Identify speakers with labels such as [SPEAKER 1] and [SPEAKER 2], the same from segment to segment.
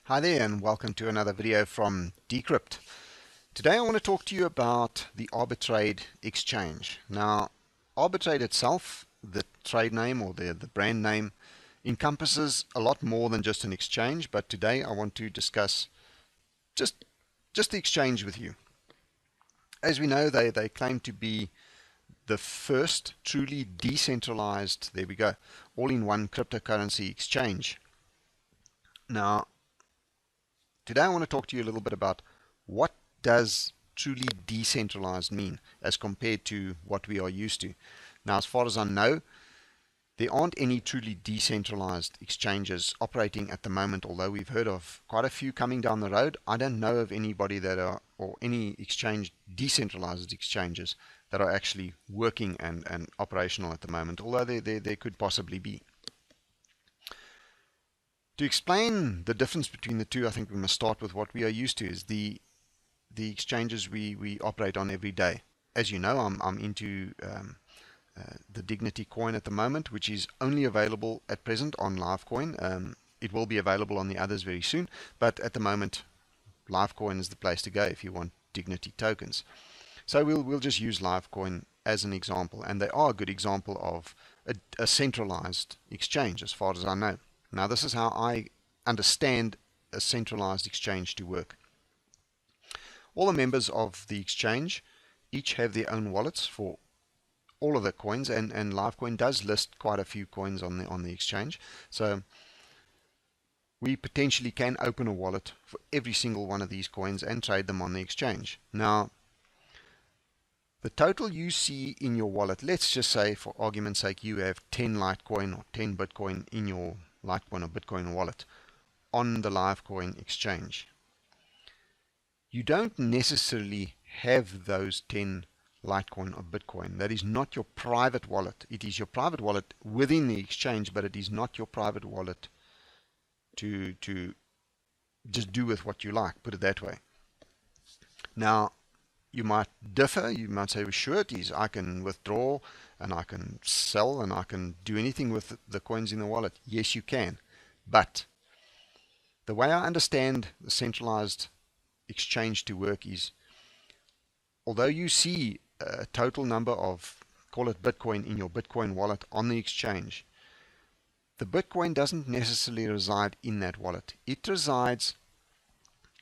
[SPEAKER 1] Hi there and welcome to another video from De-Crypt. Today I want to talk to you about the Arbitrade exchange. Now, Arbitrade itself, the trade name or the brand name, encompasses a lot more than just an exchange, but today I want to discuss just the exchange with you. As we know, they claim to be the first truly decentralized, there we go, all-in-one cryptocurrency exchange. Now, today I want to talk to you a little bit about what does truly decentralized mean as compared to what we are used to. Now, as far as I know, there aren't any truly decentralized exchanges operating at the moment, although we've heard of quite a few coming down the road. I don't know of anybody that are, or any decentralized exchanges that are actually working and operational at the moment, although there could possibly be. To explain the difference between the two, I think we must start with what we are used to, is the exchanges we operate on every day. As you know, I'm into the Dignity coin at the moment, which is only available at present on Livecoin. It will be available on the others very soon, but at the moment, Livecoin is the place to go if you want Dignity tokens. So we'll just use Livecoin as an example, and they are a good example of a centralized exchange as far as I know. Now, this is how I understand a centralized exchange to work. All the members of the exchange each have their own wallets for all of the coins, and Livecoin does list quite a few coins on the exchange. So we potentially can open a wallet for every single one of these coins and trade them on the exchange. Now, the total you see in your wallet, let's just say for argument's sake you have 10 Litecoin or 10 Bitcoin in your Litecoin or Bitcoin wallet on the Livecoin exchange. You don't necessarily have those 10 Litecoin or Bitcoin. That is not your private wallet. It is your private wallet within the exchange, but it is not your private wallet to just do with what you like, put it that way. Now, you might differ. You might say, well, sure, it is. I can withdraw and I can sell and I can do anything with the coins in the wallet. Yes, you can. But the way I understand the centralized exchange to work is, although you see a total number of, call it Bitcoin, in your Bitcoin wallet on the exchange, the Bitcoin doesn't necessarily reside in that wallet. It resides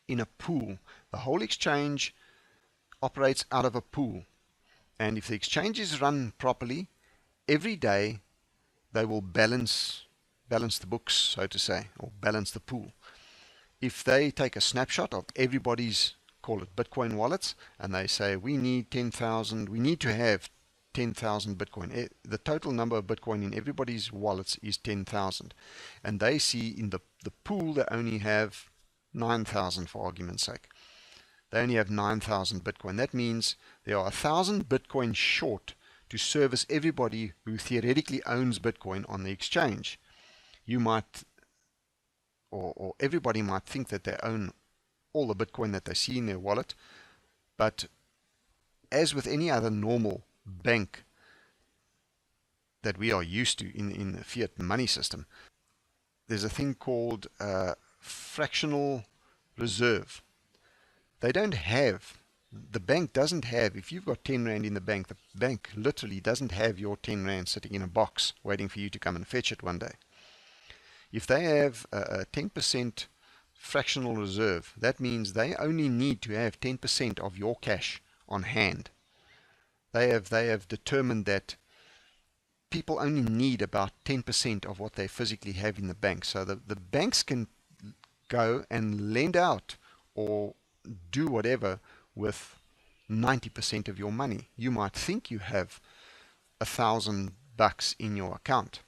[SPEAKER 1] in a pool. The whole exchange operates out of a pool, and if the exchange is run properly, every day they will balance the books, so to say, or balance the pool. If they take a snapshot of everybody's, call it Bitcoin wallets, and they say we need 10,000, we need to have 10,000 Bitcoin. The total number of Bitcoin in everybody's wallets is 10,000, and they see in the pool they only have 9,000 for argument's sake. They only have 9,000 Bitcoin. That means there are 1,000 Bitcoin short to service everybody who theoretically owns Bitcoin on the exchange. You might, or everybody might think that they own all the Bitcoin that they see in their wallet, but as with any other normal bank that we are used to in the fiat money system, there's a thing called fractional reserve. They don't have, the bank doesn't have, if you've got 10 Rand in the bank literally doesn't have your 10 Rand sitting in a box waiting for you to come and fetch it one day. If they have a 10% fractional reserve, that means they only need to have 10% of your cash on hand. They have determined that people only need about 10% of what they physically have in the bank. So the banks can go and lend out or do whatever with 90% of your money. You might think you have $1,000 in your account,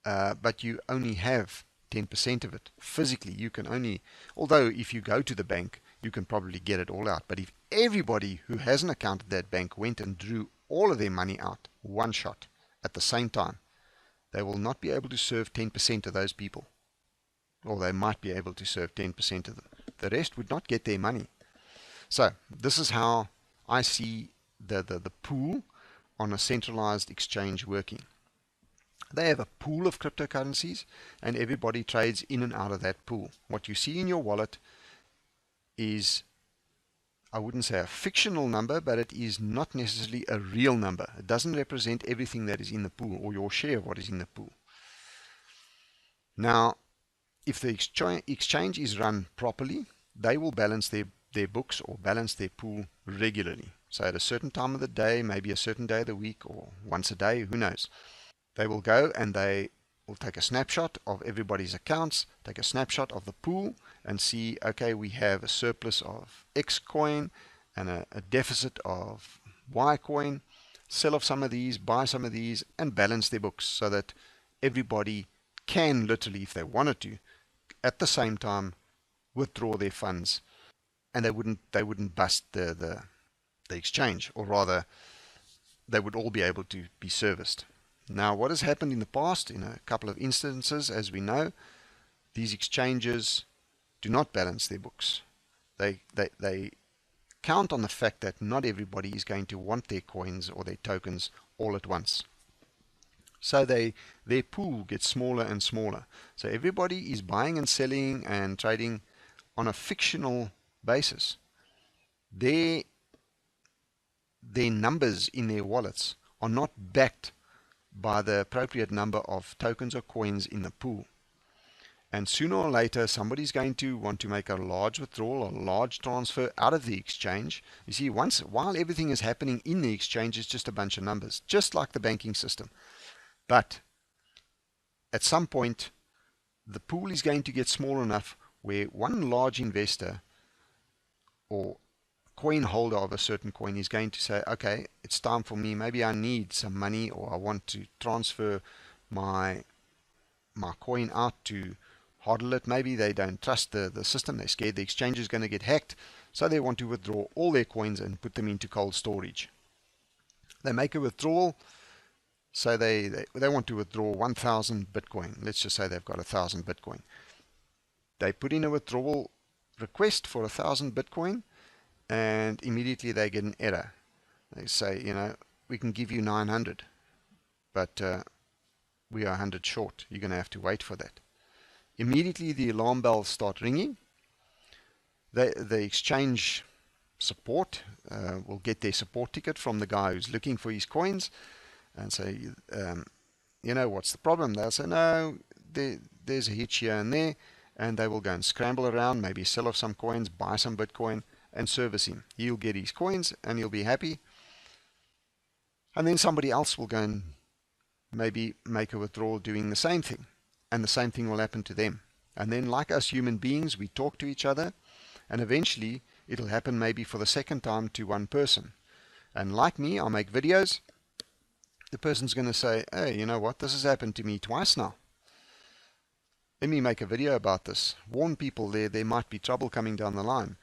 [SPEAKER 1] but you only have 10% of it. Physically, you can only, although if you go to the bank, you can probably get it all out. But if everybody who has an account at that bank went and drew all of their money out one shot at the same time, they will not be able to serve 10% of those people. Or they might be able to serve 10% of them. The rest would not get their money. So this is how I see the pool on a centralized exchange working. They have a pool of cryptocurrencies, and everybody trades in and out of that pool. What you see in your wallet is, I wouldn't say a fictional number, but it is not necessarily a real number. It doesn't represent everything that is in the pool or your share of what is in the pool. Now, if the exchange is run properly, they will balance their books or balance their pool regularly. So at a certain time of the day, maybe a certain day of the week, or once a day, who knows. They will go and they will take a snapshot of everybody's accounts, take a snapshot of the pool, and see, okay, we have a surplus of X coin and a deficit of Y coin. Sell off some of these, buy some of these, and balance their books so that everybody can literally, if they wanted to, at the same time withdraw their funds, and they wouldn't bust the exchange, or rather they would all be able to be serviced. Now, what has happened in the past, in a couple of instances, as we know, these exchanges do not balance their books. They count on the fact that not everybody is going to want their coins or their tokens all at once. So their pool gets smaller and smaller. So everybody is buying and selling and trading on a fictional basis. Their numbers in their wallets are not backed by the appropriate number of tokens or coins in the pool. And sooner or later, somebody's going to want to make a large withdrawal or large transfer out of the exchange. You see, while everything is happening in the exchange, it's just a bunch of numbers, just like the banking system. But at some point, the pool is going to get small enough where one large investor or coin holder of a certain coin is going to say, okay, it's time for me, maybe I need some money, or I want to transfer my coin out to hodl it. Maybe they don't trust the system, they're scared the exchange is going to get hacked, so they want to withdraw all their coins and put them into cold storage. They make a withdrawal, so they want to withdraw 1,000 Bitcoin. Let's just say they've got 1,000 Bitcoin. They put in a withdrawal request for 1,000 Bitcoin, and immediately they get an error. They say, we can give you 900, but we are 100 short. You're going to have to wait for that. Immediately the alarm bells start ringing. The exchange support will get their support ticket from the guy who's looking for his coins and say, what's the problem? They'll say, no, there's a hitch here and there, and they will go and scramble around, maybe sell off some coins, buy some Bitcoin, and service him. He'll get his coins and he'll be happy. And then somebody else will go and maybe make a withdrawal doing the same thing. And the same thing will happen to them. And then, like us human beings, we talk to each other, and eventually it'll happen maybe for the second time to one person. And like me, I'll make videos. The person's going to say, hey, you know what, this has happened to me twice now. Let me make a video about this. Warn people there might be trouble coming down the line.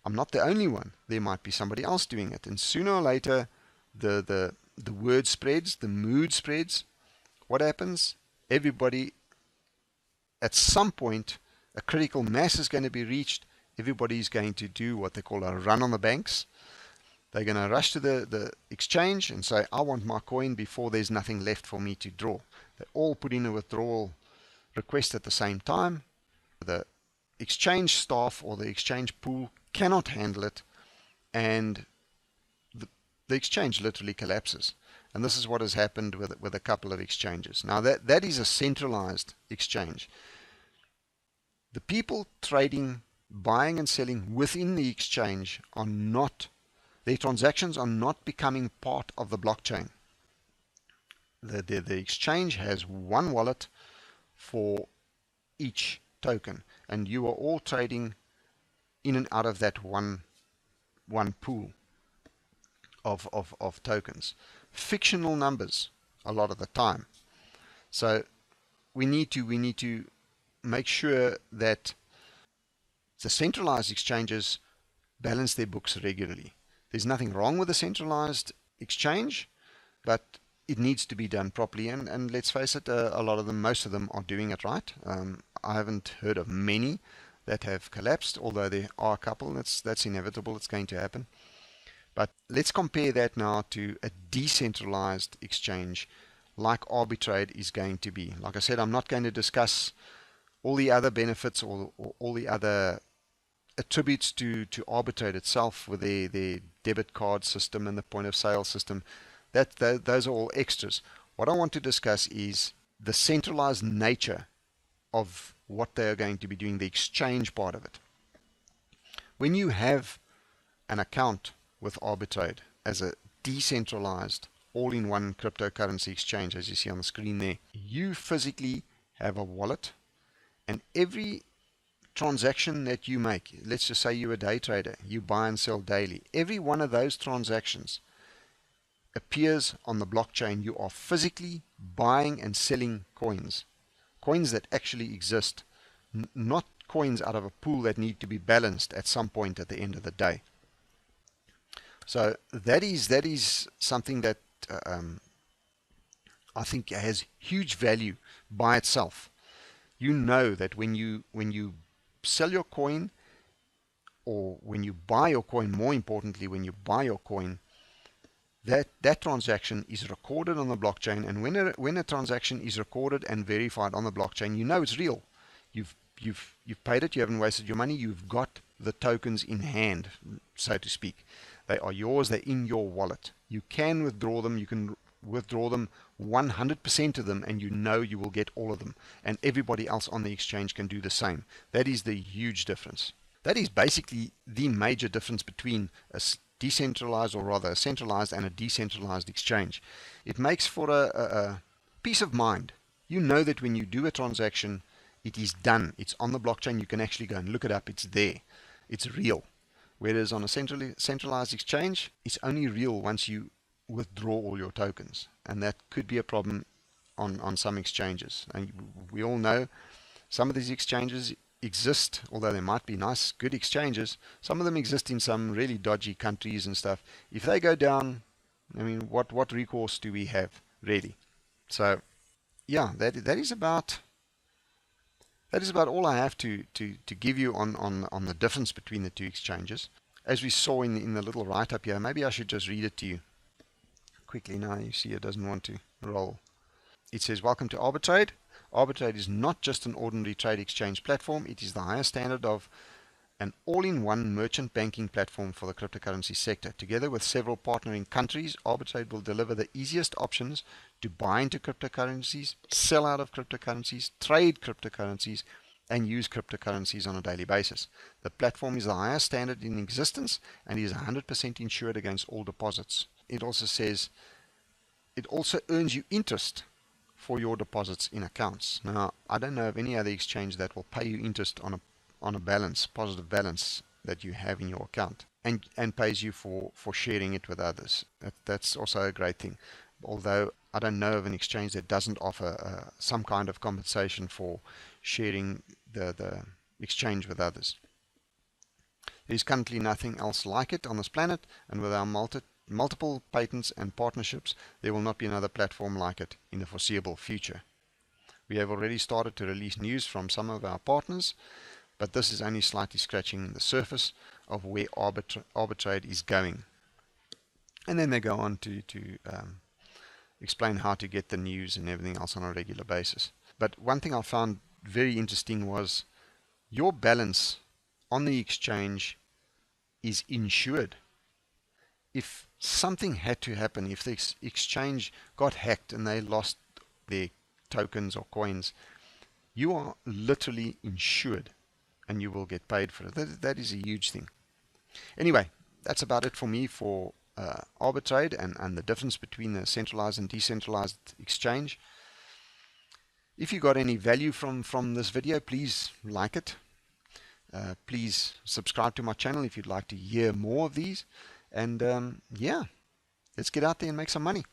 [SPEAKER 1] I'm not the only one. There might be somebody else doing it. And sooner or later, the word spreads, the mood spreads. What happens? Everybody, at some point, a critical mass is going to be reached. Everybody's going to do what they call a run on the banks. They're going to rush to the exchange and say, I want my coin before there's nothing left for me to draw. They all put in a withdrawal request at the same time. The exchange staff or the exchange pool cannot handle it, and the exchange literally collapses. And this is what has happened with a couple of exchanges. Now that is a centralized exchange. The people trading, buying and selling within the exchange are not, their transactions are not becoming part of the blockchain. The exchange has one wallet for each token, and you are all trading in and out of that one pool of tokens. Fictional numbers a lot of the time. So we need to make sure that the centralized exchanges balance their books regularly. There's nothing wrong with a centralized exchange, but it needs to be done properly, and let's face it, a lot of them, most of them are doing it right. I haven't heard of many that have collapsed, although there are a couple. That's inevitable, it's going to happen. But let's compare that now to a decentralized exchange like Arbitrade is going to be. Like I said, I'm not going to discuss all the other benefits or all the other attributes to Arbitrade itself with their debit card system and the point of sale system. Those are all extras. What I want to discuss is the centralized nature of what they are going to be doing, the exchange part of it. When you have an account with Arbitrade as a decentralized all-in-one cryptocurrency exchange, as you see on the screen there, you physically have a wallet, and every transaction that you make, let's just say you're a day trader, you buy and sell daily, every one of those transactions appears on the blockchain. You are physically buying and selling coins that actually exist, not coins out of a pool that need to be balanced at some point at the end of the day. So that is something that I think has huge value by itself. You know that when you sell your coin, or when you buy your coin, more importantly, when you buy your coin, that transaction is recorded on the blockchain, and when a transaction is recorded and verified on the blockchain, you know it's real. You've paid it, you haven't wasted your money, you've got the tokens in hand, so to speak. They are yours, they're in your wallet. You can withdraw them, you can withdraw them 100% of them, and you know you will get all of them, and everybody else on the exchange can do the same. That is the huge difference. That is basically the major difference between a decentralized, or rather a centralized and a decentralized exchange. It makes for a peace of mind. You know that when you do a transaction, it is done. It's on the blockchain. You can actually go and look it up. It's there. It's real. Whereas on a centralized exchange, it's only real once you withdraw all your tokens. And that could be a problem on some exchanges. And we all know some of these exchanges exist, although they might be nice, good exchanges. Some of them exist in some really dodgy countries and stuff. If they go down, I mean, what recourse do we have, really? So, yeah, that is about all I have to give you on the difference between the two exchanges. As we saw in the little write-up here, maybe I should just read it to you quickly. Now you see it doesn't want to roll. It says, "Welcome to Arbitrade. Arbitrade is not just an ordinary trade exchange platform. It is the highest standard of an all-in-one merchant banking platform for the cryptocurrency sector. Together with several partnering countries, Arbitrade will deliver the easiest options to buy into cryptocurrencies, sell out of cryptocurrencies, trade cryptocurrencies, and use cryptocurrencies on a daily basis. The platform is the highest standard in existence and is 100% insured against all deposits." It also says it also earns you interest for your deposits in accounts. Now, I don't know of any other exchange that will pay you interest on a balance, positive balance that you have in your account, and pays you for sharing it with others. That's also a great thing. Although I don't know of an exchange that doesn't offer some kind of compensation for sharing the exchange with others. There is currently nothing else like it on this planet, and with our multiple patents and partnerships, there will not be another platform like it in the foreseeable future. We have already started to release news from some of our partners, but this is only slightly scratching the surface of where Arbitrade is going. And then they go on to explain how to get the news and everything else on a regular basis. But one thing I found very interesting was your balance on the exchange is insured. If something had to happen, if the exchange got hacked and they lost their tokens or coins, you are literally insured and you will get paid for it. That is a huge thing. Anyway, that's about it for me for Arbitrade and the difference between the centralized and decentralized exchange. If you got any value from this video, please like it. Please subscribe to my channel if you'd like to hear more of these. And yeah, let's get out there and make some money.